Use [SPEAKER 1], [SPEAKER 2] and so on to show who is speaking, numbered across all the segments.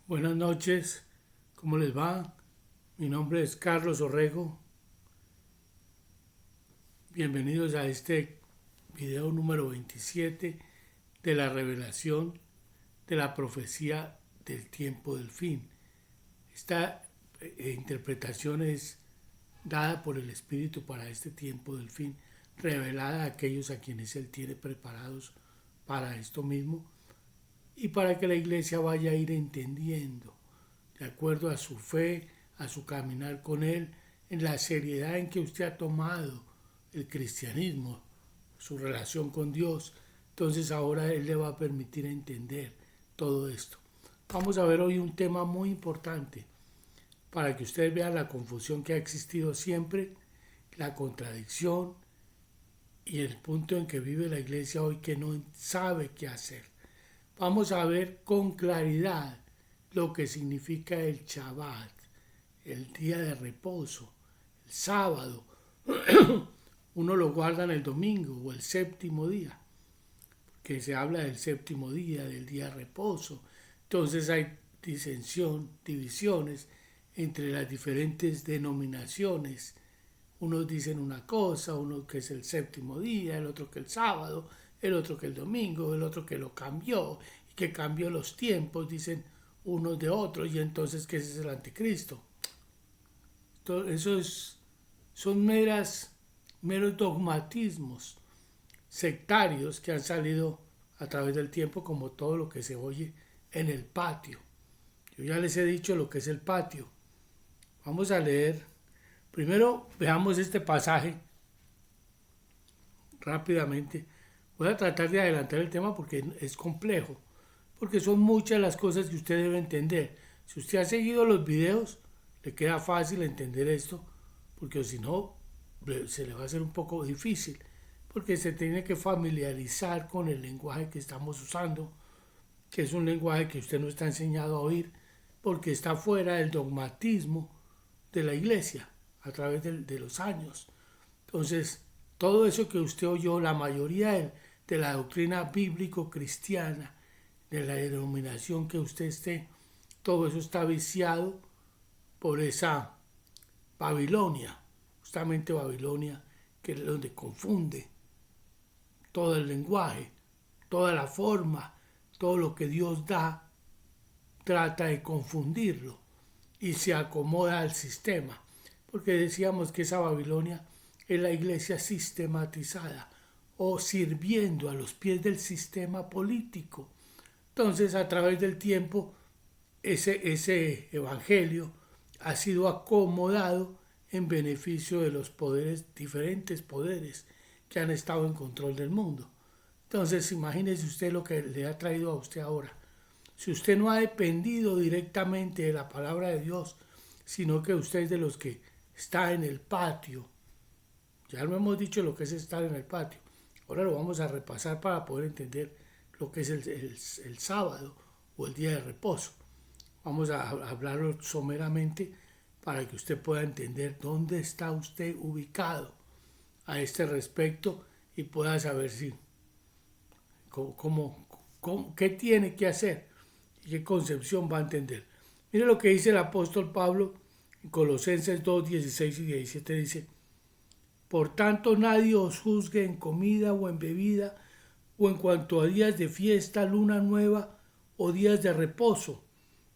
[SPEAKER 1] Buenas noches, ¿cómo les va? Mi nombre es Carlos Orrego. Bienvenidos a este video número 27 de la revelación de la profecía del tiempo del fin. Esta interpretación es dada por el Espíritu para este tiempo del fin, revelada a aquellos a quienes Él tiene preparados para esto mismo y para que la iglesia vaya a ir entendiendo de acuerdo a su fe, a su caminar con Él, en la seriedad en que usted ha tomado el cristianismo, su relación con Dios. Entonces ahora Él le va a permitir entender todo esto. Vamos a ver hoy un tema muy importante para que ustedes vean la confusión que ha existido siempre, la contradicción y el punto en que vive la iglesia hoy que no sabe qué hacer. Vamos a ver con claridad lo que significa el Shabbat, el día de reposo, el sábado. Uno lo guarda en el domingo o el séptimo día, que se habla del séptimo día, del día de reposo. Entonces hay divisiones entre las diferentes denominaciones. Unos dicen una cosa, uno que es el séptimo día, el otro que el sábado, el otro que el domingo, el otro que lo cambió, y que cambió los tiempos, dicen unos de otros, y entonces que ese es el anticristo. Todo eso son meros dogmatismos sectarios que han salido a través del tiempo, como todo lo que se oye en el patio. Yo ya les he dicho lo que es el patio. Vamos a leer. Primero veamos este pasaje rápidamente. Voy a tratar de adelantar el tema porque es complejo, porque son muchas las cosas que usted debe entender. Si usted ha seguido los videos, le queda fácil entender esto, porque si no, se le va a hacer un poco difícil, porque se tiene que familiarizar con el lenguaje que estamos usando, que es un lenguaje que usted no está enseñado a oír, porque está fuera del dogmatismo de la iglesia a través de los años. Entonces, todo eso que usted oyó, la mayoría de la doctrina bíblico-cristiana, de la denominación que usted esté, todo eso está viciado por esa Babilonia, justamente Babilonia, que es donde confunde todo el lenguaje, toda la forma, todo lo que Dios da, trata de confundirlo y se acomoda al sistema. Porque decíamos que esa Babilonia es la iglesia sistematizada o sirviendo a los pies del sistema político. Entonces, a través del tiempo, ese evangelio ha sido acomodado en beneficio de los poderes, diferentes poderes que han estado en control del mundo. Entonces, imagínese usted lo que le ha traído a usted ahora. Si usted no ha dependido directamente de la palabra de Dios, sino que usted es de los que está en el patio, ya lo hemos dicho lo que es estar en el patio, ahora lo vamos a repasar para poder entender lo que es el sábado o el día de reposo. Vamos a hablarlo someramente para que usted pueda entender dónde está usted ubicado a este respecto y pueda saber si qué tiene que hacer y qué concepción va a entender. Mire lo que dice el apóstol Pablo en Colosenses 2, 16 y 17. Dice: por tanto, nadie os juzgue en comida o en bebida, o en cuanto a días de fiesta, luna nueva o días de reposo,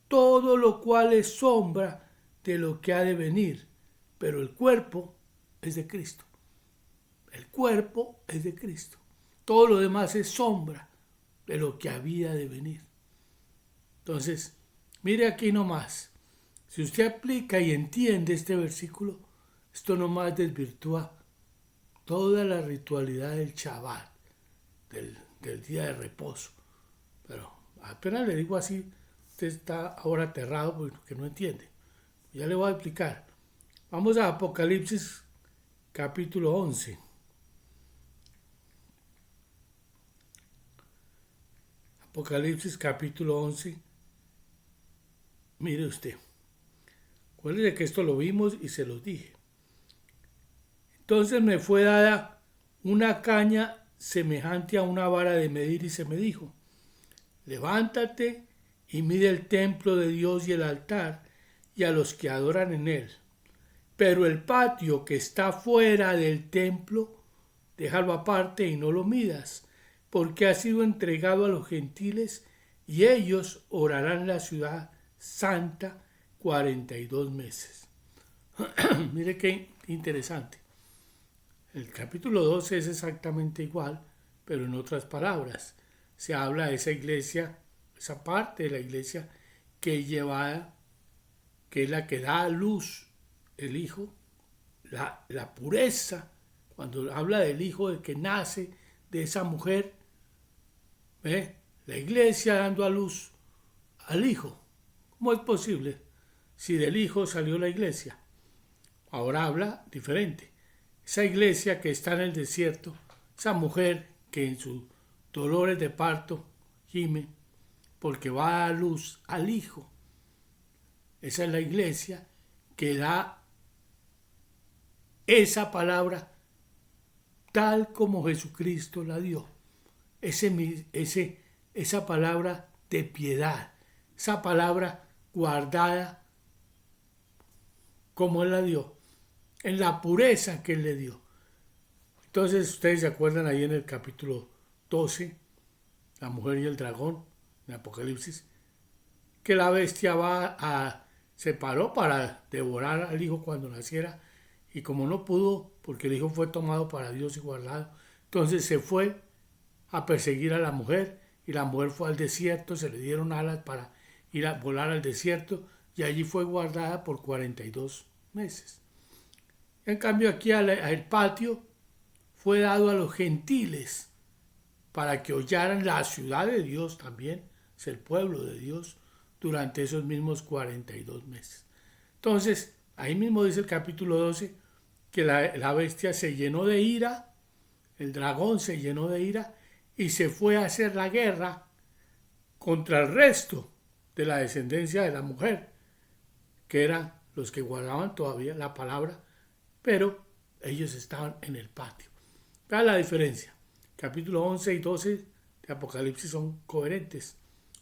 [SPEAKER 1] todo lo cual es sombra de lo que ha de venir, pero el cuerpo es de Cristo. El cuerpo es de Cristo. Todo lo demás es sombra de lo que había de venir. Entonces, mire aquí nomás. Si usted aplica y entiende este versículo, esto nomás desvirtúa toda la ritualidad del Shabbat, del día de reposo. Pero apenas le digo así, usted está ahora aterrado porque no entiende. Ya le voy a explicar. Vamos a Apocalipsis capítulo 11. Apocalipsis capítulo 11. Mire usted. Acuérdese que esto lo vimos y se los dije. Entonces me fue dada una caña semejante a una vara de medir y se me dijo: levántate y mide el templo de Dios y el altar y a los que adoran en él. Pero el patio que está fuera del templo, déjalo aparte y no lo midas, porque ha sido entregado a los gentiles y ellos orarán la ciudad santa 42 meses. Mire qué interesante. El capítulo 12 es exactamente igual, pero en otras palabras. Se habla de esa iglesia, esa parte de la iglesia que es llevada, que es la que da a luz el Hijo, la pureza. Cuando habla del Hijo, de que nace de esa mujer, la iglesia dando a luz al Hijo. ¿Cómo es posible? Si del Hijo salió la iglesia. Ahora habla diferente. Esa iglesia que está en el desierto, esa mujer que en sus dolores de parto gime porque va a dar luz al Hijo. Esa es la iglesia que da esa palabra tal como Jesucristo la dio. Esa palabra de piedad, esa palabra guardada como Él la dio, en la pureza que Él le dio. Entonces ustedes se acuerdan ahí en el capítulo 12, la mujer y el dragón, en Apocalipsis, que la bestia se paró para devorar al hijo cuando naciera, y como no pudo, porque el hijo fue tomado para Dios y guardado, entonces se fue a perseguir a la mujer, y la mujer fue al desierto, se le dieron alas para ir a volar al desierto, y allí fue guardada por 42 meses. En cambio aquí el patio fue dado a los gentiles para que hollaran la ciudad de Dios también, es el pueblo de Dios, durante esos mismos 42 meses. Entonces, ahí mismo dice el capítulo 12 que la bestia se llenó de ira, el dragón se llenó de ira y se fue a hacer la guerra contra el resto de la descendencia de la mujer, que eran los que guardaban todavía la palabra, pero ellos estaban en el patio. Vean la diferencia. Capítulo 11 y 12 de Apocalipsis son coherentes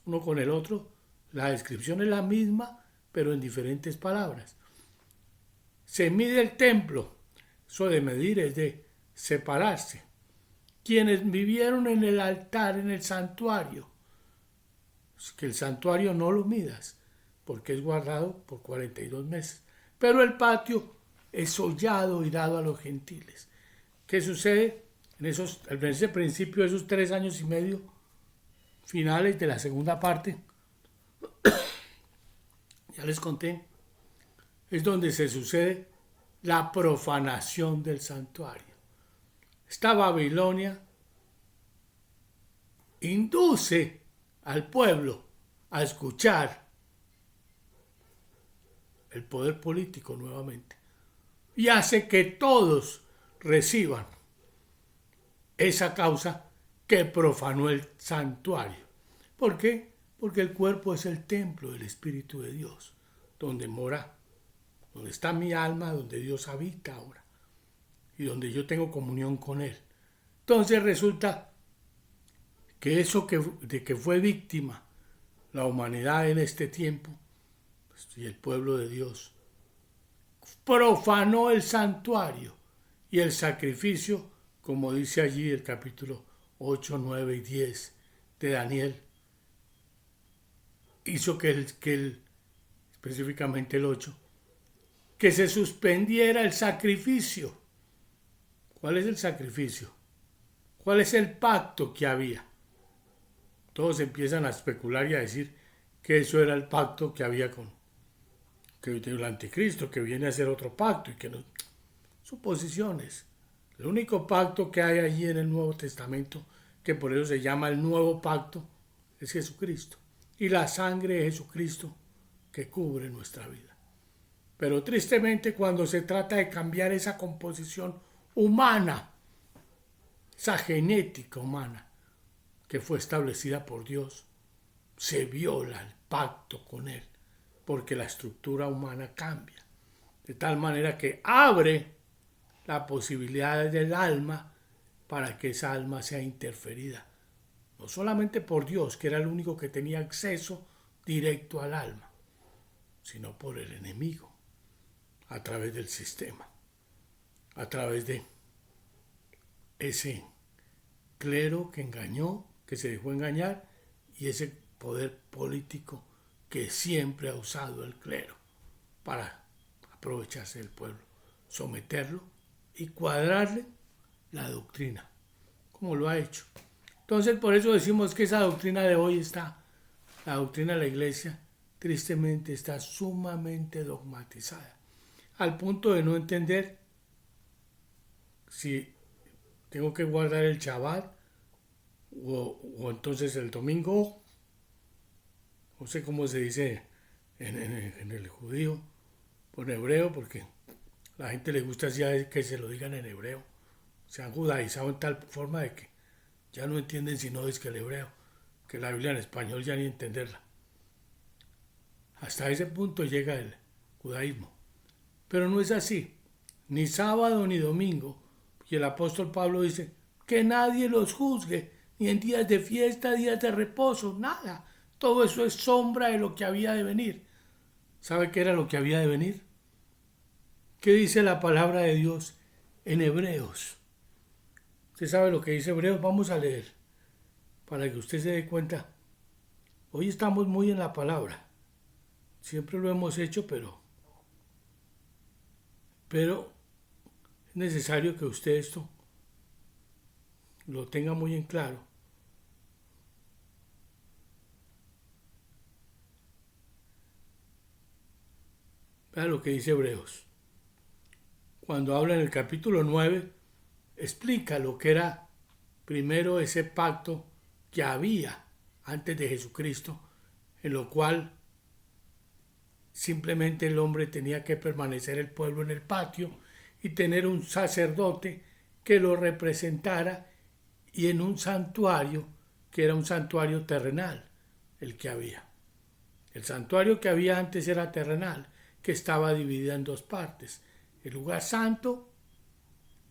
[SPEAKER 1] uno con el otro. La descripción es la misma, pero en diferentes palabras. Se mide el templo. Eso de medir es de separarse. Quienes vivieron en el altar, en el santuario, que el santuario no lo midas, porque es guardado por 42 meses. Pero el patio es hollado y dado a los gentiles. ¿Qué sucede? En ese principio, esos 3 años y medio finales de la segunda parte, ya les conté, es donde se sucede la profanación del santuario. Esta Babilonia induce al pueblo a escuchar el poder político nuevamente y hace que todos reciban esa causa que profanó el santuario. ¿Por qué? Porque el cuerpo es el templo del Espíritu de Dios, donde mora, donde está mi alma, donde Dios habita ahora y donde yo tengo comunión con Él. Entonces resulta que eso de que fue víctima la humanidad en este tiempo y el pueblo de Dios, profanó el santuario y el sacrificio, como dice allí el capítulo 8, 9 y 10 de Daniel, hizo que específicamente el 8, que se suspendiera el sacrificio. ¿Cuál es el sacrificio? ¿Cuál es el pacto que había? Todos empiezan a especular y a decir que eso era el pacto que había con el anticristo, que viene a hacer otro pacto y que no. Suposiciones. El único pacto que hay allí en el Nuevo Testamento, que por eso se llama el Nuevo Pacto, es Jesucristo. Y la sangre de Jesucristo que cubre nuestra vida. Pero tristemente cuando se trata de cambiar esa composición humana, esa genética humana que fue establecida por Dios, se viola el pacto con Él, porque la estructura humana cambia. De tal manera que abre la posibilidad del alma para que esa alma sea interferida. No solamente por Dios, que era el único que tenía acceso directo al alma, sino por el enemigo, a través del sistema, a través de ese clero que engañó, que se dejó engañar, y ese poder político que siempre ha usado el clero para aprovecharse del pueblo, someterlo y cuadrarle la doctrina, como lo ha hecho. Entonces, por eso decimos que esa doctrina de hoy la doctrina de la iglesia, tristemente está sumamente dogmatizada, al punto de no entender si tengo que guardar el Shabbat o entonces el domingo, no sé cómo se dice en el judío, por hebreo, porque a la gente le gusta así que se lo digan en hebreo. Se han judaizado en tal forma de que ya no entienden sino es que el hebreo, que la Biblia en español ya ni entenderla. Hasta ese punto llega el judaísmo. Pero no es así, ni sábado ni domingo. Y el apóstol Pablo dice, que nadie los juzgue, ni en días de fiesta, días de reposo, nada. Todo eso es sombra de lo que había de venir. ¿Sabe qué era lo que había de venir? ¿Qué dice la palabra de Dios en Hebreos? ¿Usted sabe lo que dice Hebreos? Vamos a leer, para que usted se dé cuenta. Hoy estamos muy en la palabra. Siempre lo hemos hecho, pero es necesario que usted esto lo tenga muy en claro. Vea lo que dice Hebreos. Cuando habla en el capítulo 9, explica lo que era primero ese pacto que había antes de Jesucristo, en lo cual simplemente el hombre tenía que permanecer el pueblo en el patio y tener un sacerdote que lo representara, y en un santuario que era un santuario terrenal, el que había. El santuario que había antes era terrenal, que estaba dividido en dos partes. El lugar santo,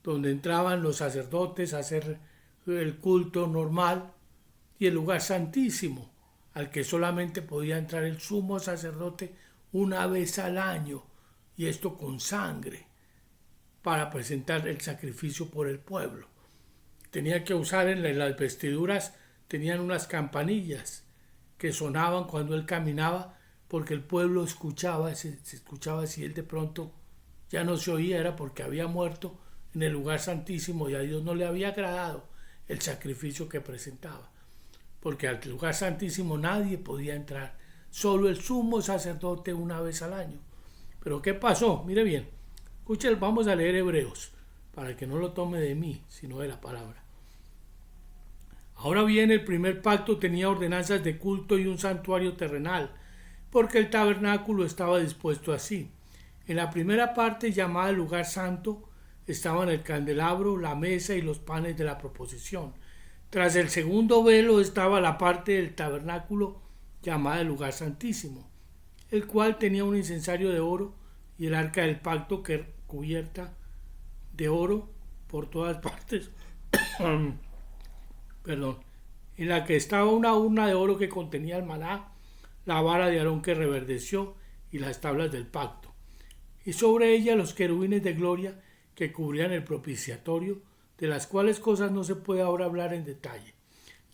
[SPEAKER 1] donde entraban los sacerdotes a hacer el culto normal, y el lugar santísimo, al que solamente podía entrar el sumo sacerdote una vez al año, y esto con sangre, para presentar el sacrificio por el pueblo. Tenía que usar en las vestiduras, tenían unas campanillas que sonaban cuando él caminaba, porque el pueblo escuchaba, se escuchaba si él de pronto ya no se oía, era porque había muerto en el lugar santísimo y a Dios no le había agradado el sacrificio que presentaba, porque al lugar santísimo nadie podía entrar, solo el sumo sacerdote una vez al año. Pero ¿qué pasó? Mire bien, escuchen, vamos a leer Hebreos, para que no lo tome de mí, sino de la palabra. Ahora bien, el primer pacto tenía ordenanzas de culto y un santuario terrenal, porque el tabernáculo estaba dispuesto así. En la primera parte, llamada el lugar santo, estaban el candelabro, la mesa y los panes de la proposición. Tras el segundo velo estaba la parte del tabernáculo llamada el lugar santísimo, el cual tenía un incensario de oro y el arca del pacto que cubierta de oro por todas partes, en la que estaba una urna de oro que contenía el maná, la vara de Aarón que reverdeció y las tablas del pacto, y sobre ella los querubines de gloria que cubrían el propiciatorio, de las cuales cosas no se puede ahora hablar en detalle.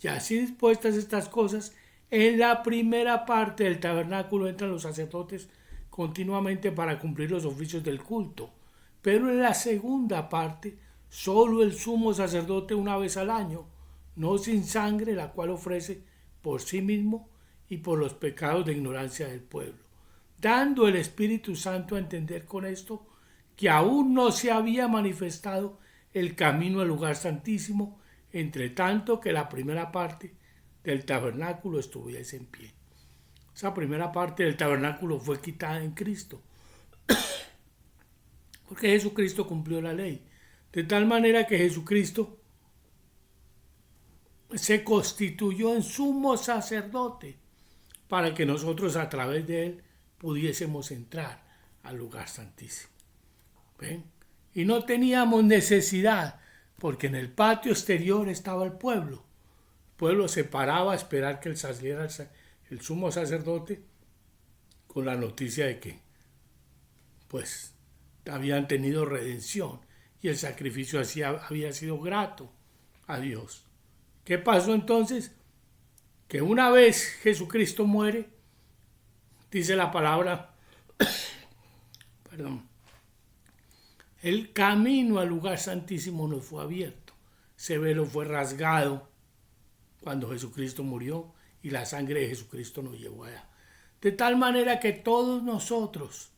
[SPEAKER 1] Y así dispuestas estas cosas, en la primera parte del tabernáculo entran los sacerdotes continuamente para cumplir los oficios del culto, pero en la segunda parte solo el sumo sacerdote una vez al año, no sin sangre, la cual ofrece por sí mismo y por los pecados de ignorancia del pueblo, dando el Espíritu Santo a entender con esto que aún no se había manifestado el camino al lugar santísimo, entre tanto que la primera parte del tabernáculo estuviese en pie. Esa primera parte del tabernáculo fue quitada en Cristo, porque Jesucristo cumplió la ley, de tal manera que Jesucristo se constituyó en sumo sacerdote para que nosotros a través de él pudiésemos entrar al lugar santísimo. ¿Ven? Y no teníamos necesidad, porque en el patio exterior estaba el pueblo. El pueblo se paraba a esperar que el sumo sacerdote con la noticia de que pues habían tenido redención y el sacrificio había sido grato a Dios. ¿Qué pasó entonces? Que una vez Jesucristo muere, dice la palabra, perdón, el camino al lugar santísimo nos fue abierto. Ese velo fue rasgado cuando Jesucristo murió y la sangre de Jesucristo nos llevó allá. De tal manera que todos nosotros,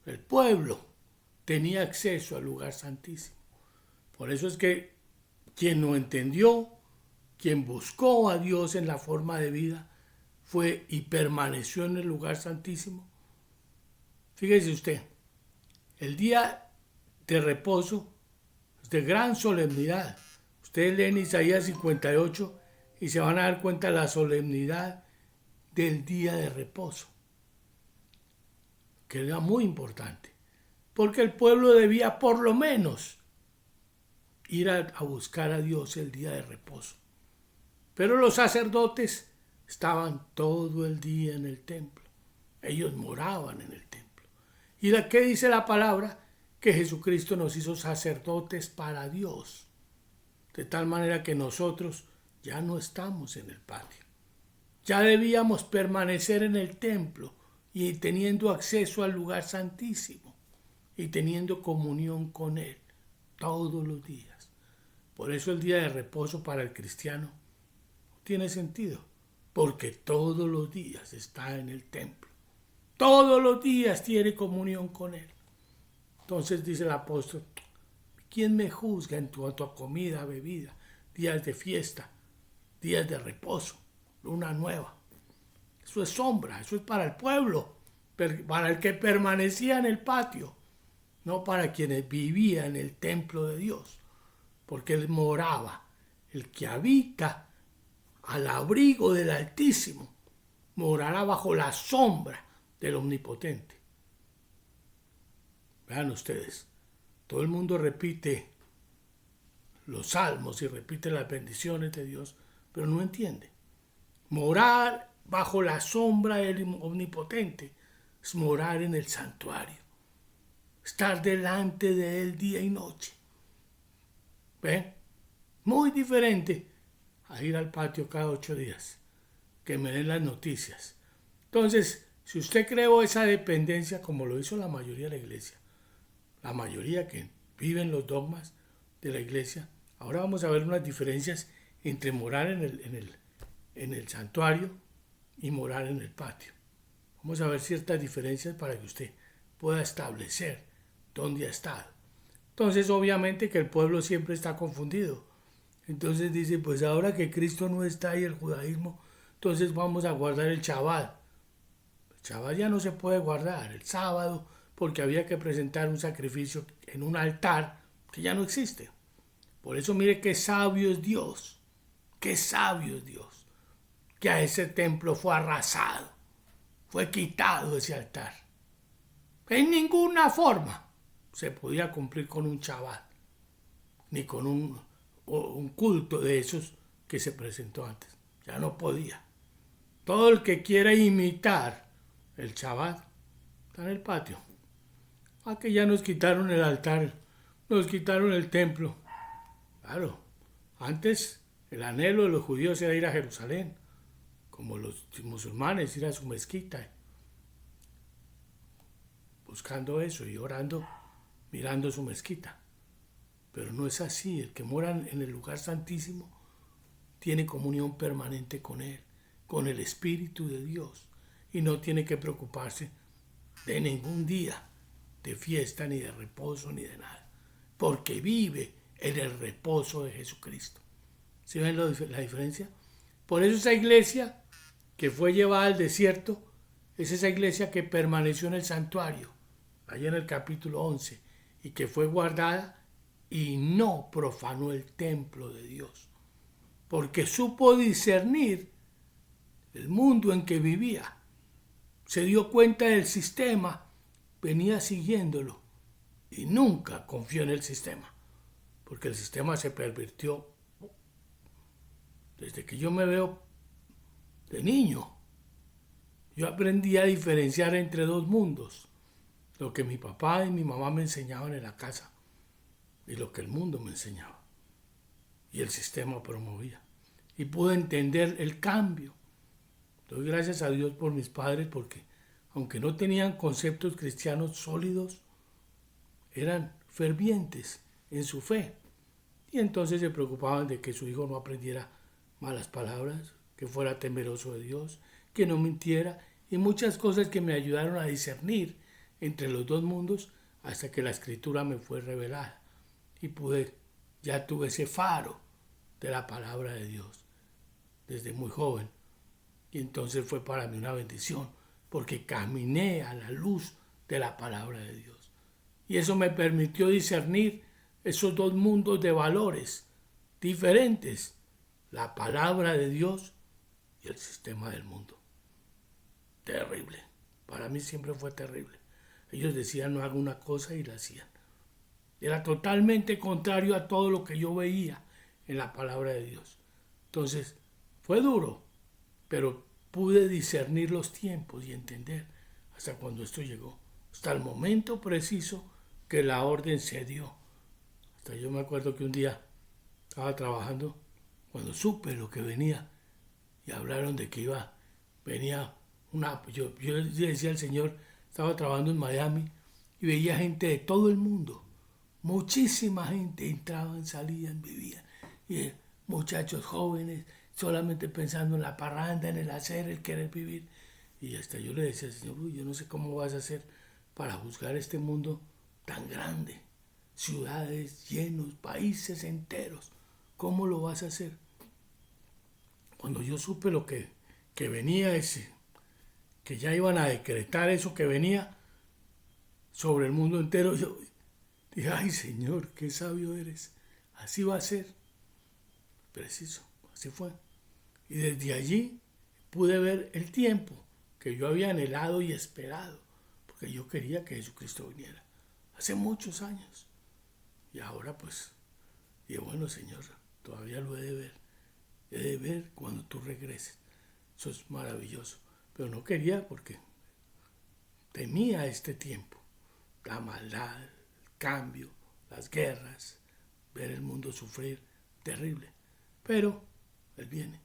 [SPEAKER 1] el pueblo, tenía acceso al lugar santísimo. Por eso es que quien no entendió, quien buscó a Dios en la forma de vida, fue y permaneció en el lugar santísimo. Fíjese usted, el día de reposo es de gran solemnidad. Ustedes leen Isaías 58 y se van a dar cuenta de la solemnidad del día de reposo, que era muy importante, porque el pueblo debía por lo menos ir a buscar a Dios el día de reposo. Pero los sacerdotes estaban todo el día en el templo. Ellos moraban en el templo. ¿Y de qué dice la palabra? Que Jesucristo nos hizo sacerdotes para Dios. De tal manera que nosotros ya no estamos en el patio. Ya debíamos permanecer en el templo y teniendo acceso al lugar santísimo y teniendo comunión con Él todos los días. Por eso el día de reposo para el cristiano tiene sentido, porque todos los días está en el templo. Todos los días tiene comunión con Él. Entonces dice el apóstol, ¿quién me juzga en cuanto a comida, bebida, días de fiesta, días de reposo, luna nueva? Eso es sombra, eso es para el pueblo, para el que permanecía en el patio, no para quienes vivían en el templo de Dios, porque Él moraba. El que habita al abrigo del Altísimo morará bajo la sombra del Omnipotente. Vean ustedes, todo el mundo repite los salmos y repite las bendiciones de Dios, pero no entiende. Morar bajo la sombra del Omnipotente es morar en el santuario, estar delante de Él día y noche. ¿Ven? Muy diferente a ir al patio cada 8 días, que me den las noticias. Entonces, si usted creó esa dependencia, como lo hizo la mayoría de la iglesia, la mayoría que viven los dogmas de la iglesia, ahora vamos a ver unas diferencias entre morar en el santuario y morar en el patio. Vamos a ver ciertas diferencias para que usted pueda establecer dónde ha estado. Entonces, obviamente que el pueblo siempre está confundido. Entonces dice, pues ahora que Cristo no está y el judaísmo, entonces vamos a guardar el Shabbat. El Shabbat ya no se puede guardar, el sábado, porque había que presentar un sacrificio en un altar que ya no existe. Por eso mire qué sabio es Dios, que a ese templo fue arrasado, fue quitado ese altar. En ninguna forma se podía cumplir con un Shabbat, ni con un culto de esos que se presentó antes. Ya no podía. Todo el que quiera imitar el Shabbat está en el patio. Que ya nos quitaron el altar, nos quitaron el templo. Claro, antes el anhelo de los judíos era ir a Jerusalén, como los musulmanes, ir a su mezquita, buscando eso y orando, mirando su mezquita. Pero no es así. El que mora en el lugar santísimo tiene comunión permanente con Él, con el Espíritu de Dios, y no tiene que preocuparse de ningún día de fiesta, ni de reposo, ni de nada, porque vive en el reposo de Jesucristo. ¿Sí ven la diferencia? Por eso esa iglesia que fue llevada al desierto es esa iglesia que permaneció en el santuario, allá en el capítulo 11, y que fue guardada y no profanó el templo de Dios, porque supo discernir el mundo en que vivía, se dio cuenta del sistema, venía siguiéndolo y nunca confió en el sistema, porque el sistema se pervirtió desde que yo me veo de niño. Yo aprendí a diferenciar entre dos mundos, lo que mi papá y mi mamá me enseñaban en la casa y lo que el mundo me enseñaba y el sistema promovía. Y pude entender el cambio. Doy gracias a Dios por mis padres porque, aunque no tenían conceptos cristianos sólidos, eran fervientes en su fe. Y entonces se preocupaban de que su hijo no aprendiera malas palabras, que fuera temeroso de Dios, que no mintiera y muchas cosas que me ayudaron a discernir entre los dos mundos hasta que la escritura me fue revelada y ya tuve ese faro de la palabra de Dios desde muy joven. Y entonces fue para mí una bendición porque caminé a la luz de la palabra de Dios. Y eso me permitió discernir esos dos mundos de valores diferentes, la palabra de Dios y el sistema del mundo. Terrible. Para mí siempre fue terrible. Ellos decían no haga una cosa y la hacían. Era totalmente contrario a todo lo que yo veía en la palabra de Dios. Entonces, fue duro, pero pude discernir los tiempos y entender hasta cuando esto llegó, hasta el momento preciso que la orden se dio. Hasta yo me acuerdo que un día estaba trabajando cuando supe lo que venía y hablaron de que venía yo decía al Señor, estaba trabajando en Miami y veía gente de todo el mundo, muchísima gente, entraban, salían, vivían, y muchachos jóvenes, solamente pensando en la parranda, en el hacer, el querer vivir. Y hasta yo le decía al Señor, yo no sé cómo vas a hacer para juzgar este mundo tan grande, ciudades llenos, países enteros, ¿cómo lo vas a hacer? Cuando yo supe lo que venía que ya iban a decretar eso que venía sobre el mundo entero, yo dije, ay Señor, qué sabio eres, así va a ser. Preciso, así fue. Y desde allí pude ver el tiempo que yo había anhelado y esperado, porque yo quería que Jesucristo viniera, hace muchos años. Y ahora pues, dije, bueno Señor, todavía lo he de ver cuando tú regreses. Eso es maravilloso. Pero no quería porque temía este tiempo, la maldad, el cambio, las guerras, ver el mundo sufrir, terrible. Pero Él viene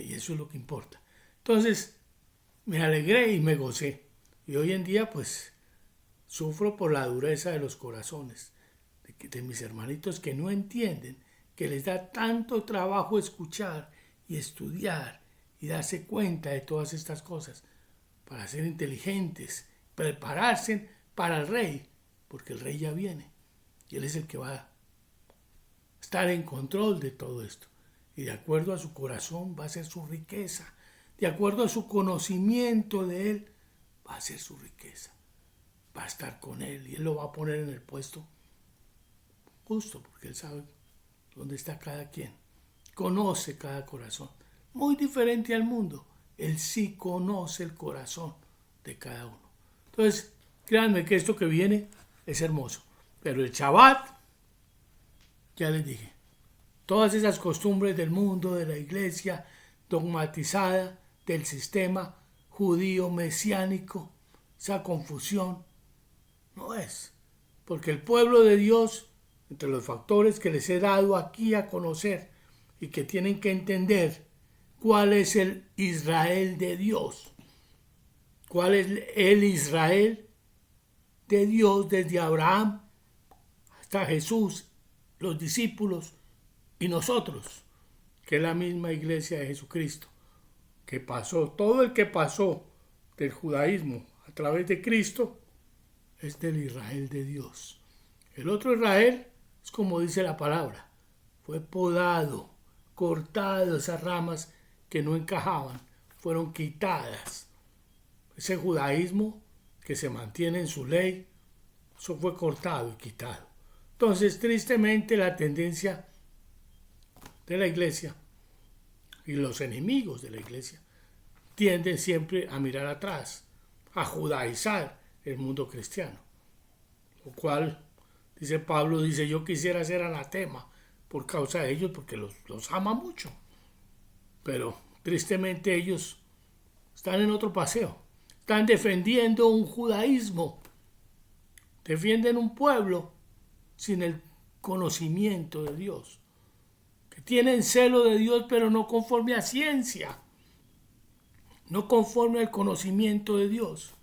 [SPEAKER 1] y eso es lo que importa. Entonces me alegré y me gocé. Y hoy en día pues sufro por la dureza de los corazones, de mis hermanitos que no entienden, que les da tanto trabajo escuchar y estudiar y darse cuenta de todas estas cosas para ser inteligentes, prepararse para el rey, porque el rey ya viene y él es el que va a estar en control de todo esto. Y de acuerdo a su corazón va a ser su riqueza, de acuerdo a su conocimiento de él va a ser su riqueza, va a estar con él y él lo va a poner en el puesto justo, porque él sabe dónde está cada quien, conoce cada corazón, muy diferente al mundo. Él sí conoce el corazón de cada uno. Entonces, créanme que esto que viene es hermoso. Pero el Shabbat, ya les dije, todas esas costumbres del mundo, de la iglesia dogmatizada, del sistema judío mesiánico, esa confusión, no es. Porque el pueblo de Dios, entre los factores que les he dado aquí a conocer y que tienen que entender, ¿cuál es el Israel de Dios? ¿Cuál es el Israel de Dios desde Abraham hasta Jesús, los discípulos y nosotros, que es la misma iglesia de Jesucristo, que pasó, todo el que pasó del judaísmo a través de Cristo es del Israel de Dios. El otro Israel es como dice la palabra, fue podado, cortado, esas ramas que no encajaban, fueron quitadas. Ese judaísmo que se mantiene en su ley, eso fue cortado y quitado. Entonces, tristemente, la tendencia de la iglesia y los enemigos de la iglesia tienden siempre a mirar atrás, a judaizar el mundo cristiano. Lo cual, dice Pablo, yo quisiera ser anatema por causa de ellos porque los ama mucho. Pero tristemente ellos están en otro paseo. Están defendiendo un judaísmo. Defienden un pueblo sin el conocimiento de Dios. Que tienen celo de Dios, pero no conforme a ciencia. No conforme al conocimiento de Dios,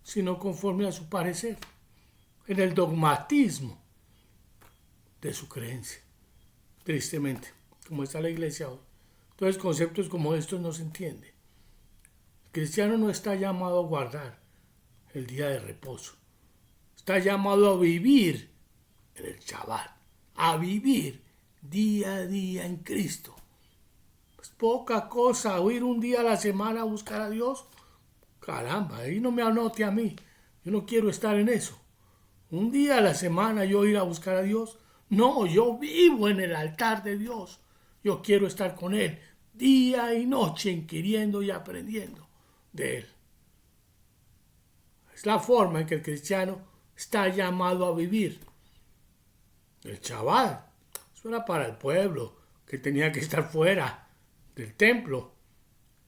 [SPEAKER 1] sino conforme a su parecer. En el dogmatismo de su creencia. Tristemente, como está la iglesia hoy. Entonces conceptos como estos no se entienden. El cristiano no está llamado a guardar el día de reposo. Está llamado a vivir en el Shabbat. A vivir día a día en Cristo. Pues poca cosa, ir un día a la semana a buscar a Dios. Caramba, ahí no me anote a mí. Yo no quiero estar en eso. Un día a la semana yo ir a buscar a Dios. No, yo vivo en el altar de Dios. Yo quiero estar con Él día y noche, inquiriendo y aprendiendo de Él. Es la forma en que el cristiano está llamado a vivir. El Shabbat, eso era para el pueblo, que tenía que estar fuera del templo.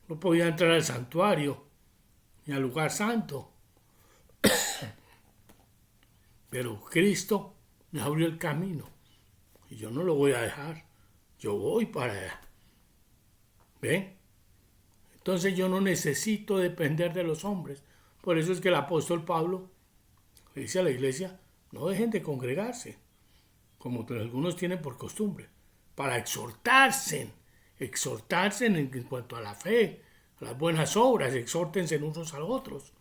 [SPEAKER 1] No podía entrar al santuario ni al lugar santo. Pero Cristo me abrió el camino y yo no lo voy a dejar. Yo voy para allá. ¿Ven? Entonces yo no necesito depender de los hombres. Por eso es que el apóstol Pablo le dice a la iglesia, no dejen de congregarse, como algunos tienen por costumbre, para exhortarse en cuanto a la fe, a las buenas obras, exhórtense unos a los otros.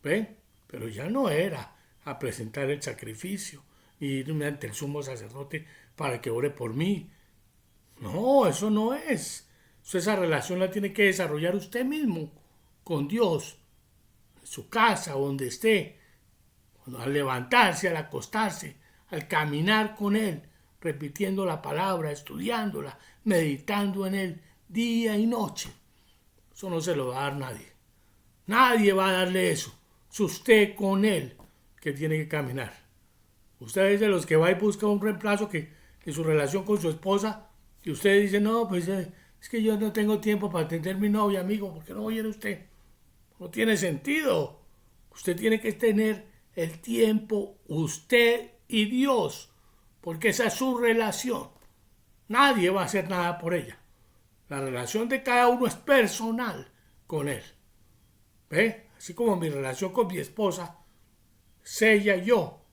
[SPEAKER 1] ¿Ven? Pero ya no era a presentar el sacrificio y irme ante el sumo sacerdote para que ore por mí. No, eso no es. Esa relación la tiene que desarrollar usted mismo con Dios, en su casa o donde esté, al levantarse, al acostarse, al caminar con Él, repitiendo la palabra, estudiándola, meditando en Él día y noche. Eso no se lo va a dar nadie. Nadie va a darle eso. Es usted con Él que tiene que caminar. Usted es de los que va y busca un reemplazo que en su relación con su esposa, y usted dice, no, pues es que yo no tengo tiempo para atender a mi novia, amigo, ¿por qué no viene usted? No tiene sentido. Usted tiene que tener el tiempo, usted y Dios, porque esa es su relación. Nadie va a hacer nada por ella. La relación de cada uno es personal con Él. ¿Ve? Así como mi relación con mi esposa, es ella y yo.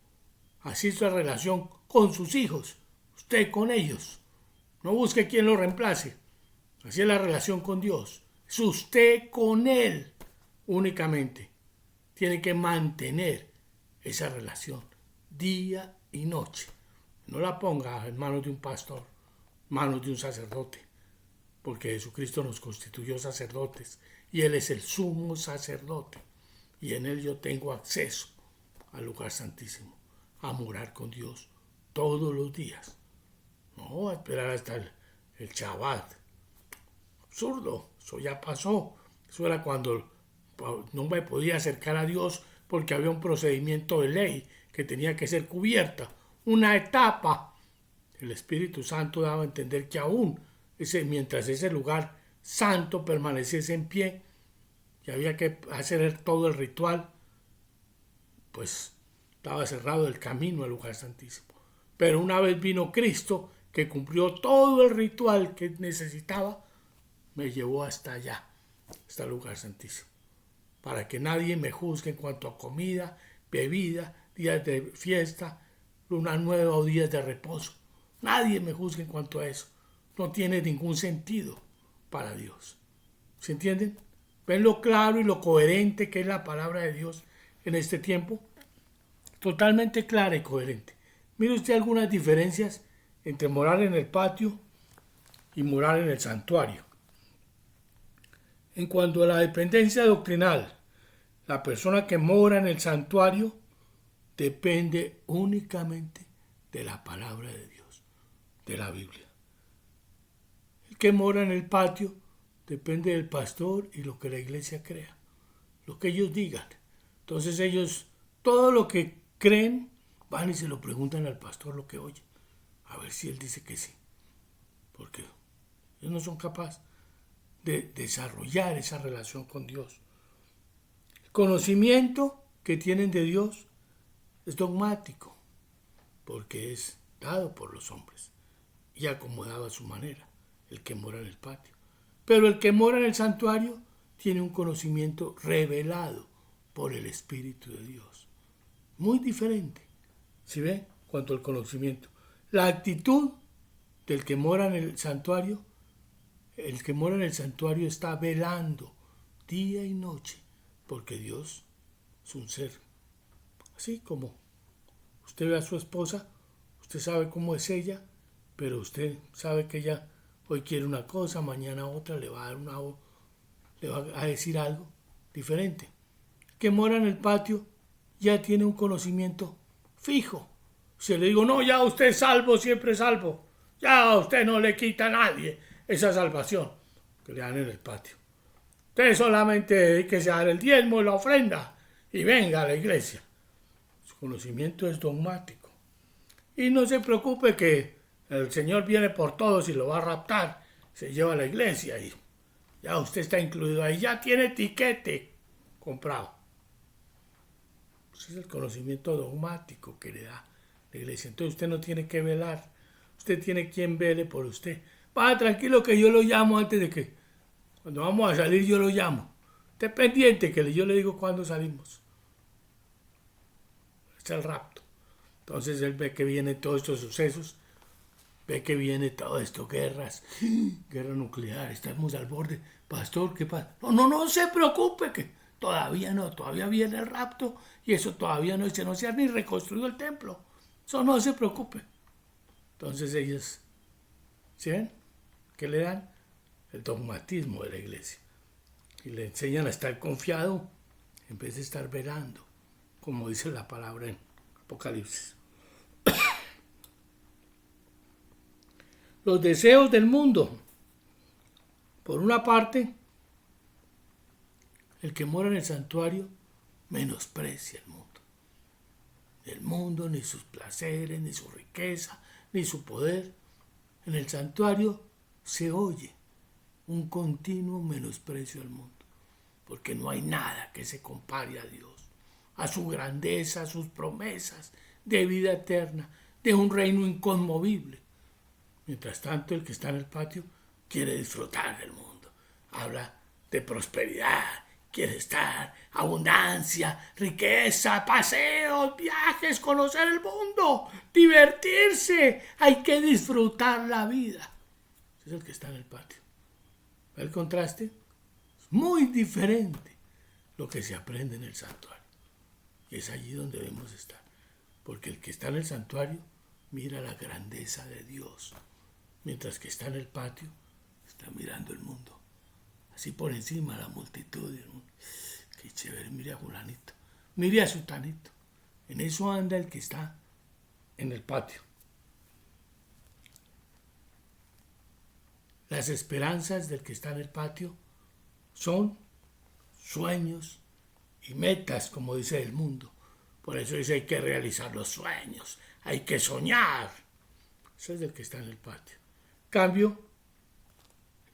[SPEAKER 1] Así es la relación con sus hijos, usted con ellos. No busque quien lo reemplace. Así es la relación con Dios. Es usted con Él únicamente. Tiene que mantener esa relación día y noche. No la ponga en manos de un pastor, en manos de un sacerdote, porque Jesucristo nos constituyó sacerdotes y Él es el sumo sacerdote y en Él yo tengo acceso al lugar santísimo, a morar con Dios todos los días. No a esperar hasta el Shabbat. Absurdo, eso ya pasó. Eso era cuando no me podía acercar a Dios porque había un procedimiento de ley que tenía que ser cubierta, una etapa. El Espíritu Santo daba a entender que aún mientras ese lugar santo permaneciese en pie y había que hacer todo el ritual, pues estaba cerrado el camino al lugar santísimo. Pero una vez vino Cristo, que cumplió todo el ritual que necesitaba, me llevó hasta allá, hasta el lugar santísimo, para que nadie me juzgue en cuanto a comida, bebida, días de fiesta, luna nueva o días de reposo. Nadie me juzgue en cuanto a eso. No tiene ningún sentido para Dios. ¿Se entienden? ¿Ven lo claro y lo coherente que es la palabra de Dios en este tiempo? Totalmente clara y coherente. Mire usted algunas diferencias entre morar en el patio y morar en el santuario. En cuanto a la dependencia doctrinal, la persona que mora en el santuario depende únicamente de la palabra de Dios, de la Biblia. El que mora en el patio depende del pastor y lo que la iglesia crea, lo que ellos digan. Entonces ellos, todo lo que creen, van y se lo preguntan al pastor lo que oyen, a ver si él dice que sí, porque ellos no son capaces de desarrollar esa relación con Dios. El conocimiento que tienen de Dios es dogmático, porque es dado por los hombres y acomodado a su manera, el que mora en el patio. Pero el que mora en el santuario tiene un conocimiento revelado por el Espíritu de Dios. Muy diferente, ¿sí ve? Cuanto al conocimiento. La actitud del que mora en el santuario, el que mora en el santuario está velando día y noche, porque Dios es un ser. Así como usted ve a su esposa, usted sabe cómo es ella, pero usted sabe que ella hoy quiere una cosa, mañana otra, le va a decir algo diferente. El que mora en el patio ya tiene un conocimiento fijo. Si le digo, no, ya usted es salvo, siempre es salvo. Ya a usted no le quita a nadie esa salvación que le dan en el patio. Usted solamente dedíquese a dar el diezmo y la ofrenda y venga a la iglesia. Su conocimiento es dogmático. Y no se preocupe que el Señor viene por todos y lo va a raptar. Se lleva a la iglesia y ya usted está incluido ahí. Ya tiene tiquete comprado. Ese es el conocimiento dogmático que le da la iglesia. Entonces usted no tiene que velar. Usted tiene quien vele por usted. Vaya tranquilo que yo lo llamo antes de que... Cuando vamos a salir yo lo llamo. Esté pendiente que yo le digo cuándo salimos. Es el rapto. Entonces él ve que vienen todos estos sucesos. Ve que viene todo esto, guerras. Guerra nuclear. Estamos al borde. Pastor, ¿qué pasa? No se preocupe que todavía no. Todavía viene el rapto. Y eso todavía no se ha ni reconstruido el templo. Eso no se preocupe. Entonces ellos, ¿sí ven? ¿Qué le dan? El dogmatismo de la iglesia. Y le enseñan a estar confiado en vez de estar velando, como dice la palabra en Apocalipsis. Los deseos del mundo. Por una parte, el que mora en el santuario menosprecia el mundo. El mundo, ni sus placeres, ni su riqueza, ni su poder. En el santuario se oye un continuo menosprecio al mundo, porque no hay nada que se compare a Dios, a su grandeza, a sus promesas de vida eterna, de un reino inconmovible. Mientras tanto, el que está en el patio quiere disfrutar del mundo, habla de prosperidad, quiere estar, abundancia, riqueza, paseos, viajes, conocer el mundo, divertirse, hay que disfrutar la vida. Ese es el que está en el patio. El contraste es muy diferente lo que se aprende en el santuario. Y es allí donde debemos estar. Porque el que está en el santuario mira la grandeza de Dios. Mientras que está en el patio, está mirando el mundo. Así por encima la multitud. Qué chévere, mire a fulanito. Mire a sutanito. En eso anda el que está en el patio. Las esperanzas del que está en el patio son sueños y metas, como dice el mundo. Por eso dice hay que realizar los sueños, hay que soñar. Eso es del que está en el patio. En cambio,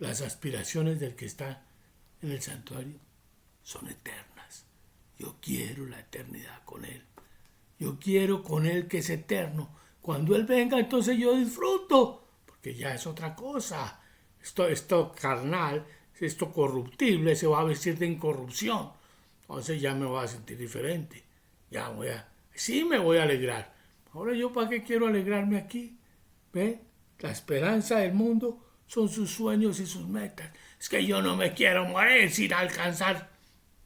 [SPEAKER 1] las aspiraciones del que está en el santuario son eternas. Yo quiero la eternidad con Él. Yo quiero con Él que es eterno. Cuando Él venga, entonces yo disfruto, porque ya es otra cosa. Esto carnal, esto corruptible, se va a vestir de incorrupción. Entonces ya me voy a sentir diferente. Sí me voy a alegrar. Ahora yo para qué quiero alegrarme aquí. ¿Ve? La esperanza del mundo son sus sueños y sus metas. Es que yo no me quiero morir sin alcanzar,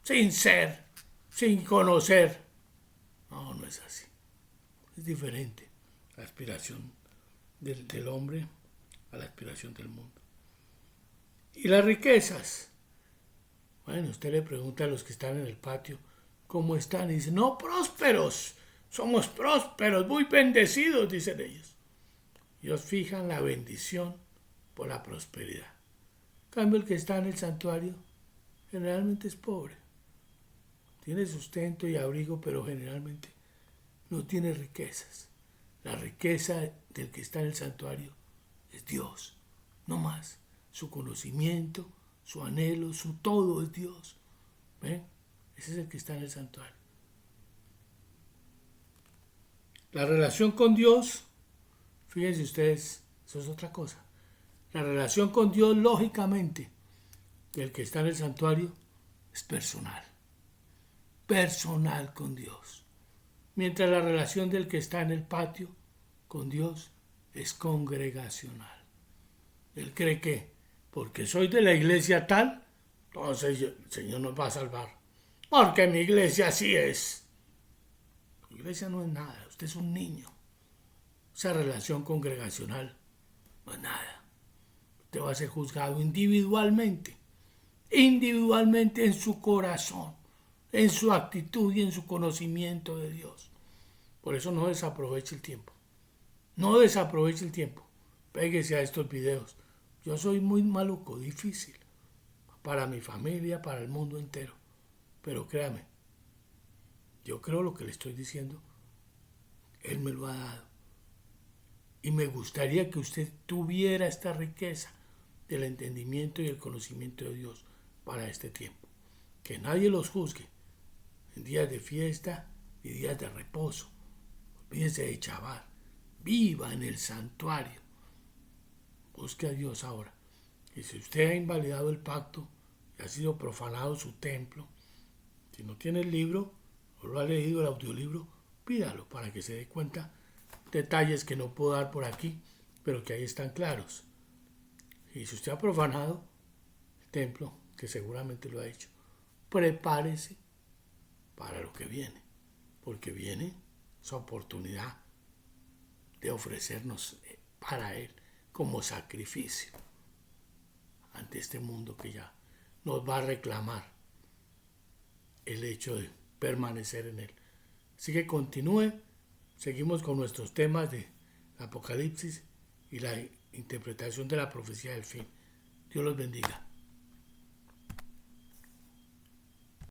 [SPEAKER 1] sin ser, sin conocer. No es así. Es diferente la aspiración del hombre a la aspiración del mundo. Y las riquezas. Bueno, usted le pregunta a los que están en el patio cómo están y dicen, no, prósperos, somos prósperos, muy bendecidos, dicen ellos. Ellos fijan la bendición por la prosperidad. En cambio, el que está en el santuario generalmente es pobre. Tiene sustento y abrigo, pero generalmente no tiene riquezas. La riqueza del que está en el santuario es Dios, no más. Su conocimiento, su anhelo, su todo es Dios. ¿Ven? Ese es el que está en el santuario. La relación con Dios, fíjense ustedes, eso es otra cosa. La relación con Dios, lógicamente, del que está en el santuario, es personal. Personal con Dios. Mientras la relación del que está en el patio con Dios es congregacional. Él cree que porque soy de la iglesia tal, entonces el Señor nos va a salvar. Porque mi iglesia así es. La iglesia no es nada, usted es un niño. Esa relación congregacional no es nada. Usted va a ser juzgado individualmente en su corazón, en su actitud y en su conocimiento de Dios. Por eso no desaproveche el tiempo. No desaproveche el tiempo. Péguese a estos videos. Yo soy muy maluco, difícil. Para mi familia, para el mundo entero. Pero créame, yo creo lo que le estoy diciendo. Él me lo ha dado. Y me gustaría que usted tuviera esta riqueza del entendimiento y el conocimiento de Dios para este tiempo. Que nadie los juzgue en días de fiesta y días de reposo. Olvídese de chavar. Viva en el santuario. Busque a Dios ahora. Y si usted ha invalidado el pacto y ha sido profanado su templo, si no tiene el libro o lo ha leído el audiolibro, pídalo para que se dé cuenta detalles que no puedo dar por aquí, pero que ahí están claros. Y si usted ha profanado el templo, que seguramente lo ha hecho, prepárese para lo que viene, porque viene esa oportunidad de ofrecernos para Él como sacrificio ante este mundo que ya nos va a reclamar el hecho de permanecer en Él. Así que continúe, seguimos con nuestros temas de Apocalipsis y la interpretación de la profecía del fin. Dios los bendiga.